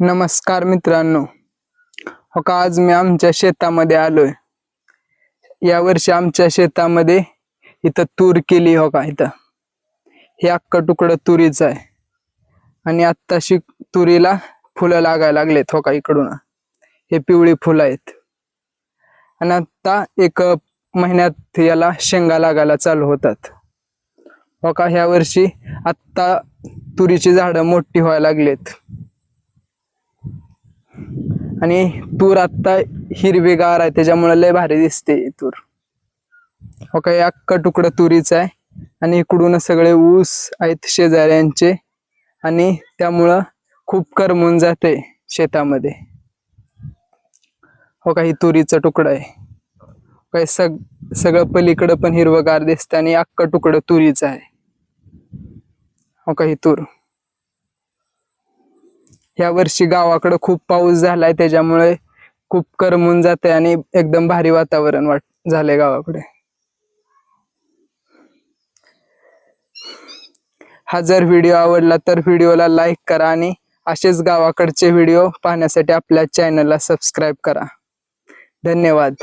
नमस्कार मित्रांनो, हो का आज मी आमच्या शेतामध्ये आलोय। या वर्षी आमच्या शेतामध्ये इथं तूर केली। हो का इथं हे अख्खं तुकडं तुरीचं आहे आणि आत्ताशी तुरीला फुलं लागायला लागलेत। हो का इकडून हे पिवळी फुलं आहेत आणि आता 1 महिन्यात याला शेंगा लागायला चालू होतात। हो का ह्या वर्षी आत्ता तुरीची झाडं मोठी व्हायला लागलेत आणि तूर आता हिरवीगार आहे, त्याच्यामुळे लय भारी दिसते तूर। हो का अख्खं तुकडं तुरीचं आहे आणि इकडून सगळे ऊस आहेत शेजाऱ्यांचे आणि त्यामुळं खूप करमून जाते शेतामध्ये। हो का ही तुरीचं तुकडं आहे। काय सगळं पलीकडे पण हिरवगार दिसतं आणि अख्खं तुकडं तुरीचं आहे। हो का ही तूर या वर्षी गावाकडे खूप पाऊस झालाय, त्याच्यामुळे खूप करमून जाते आणि एकदम भारी वातावरण झालंय गावाकडे। हा जर व्हिडिओ आवडला तर व्हिडिओला लाईक करा आणि असेच गावाकडचे व्हिडिओ पाहण्यासाठी आपल्या चॅनलला सबस्क्राइब करा। धन्यवाद।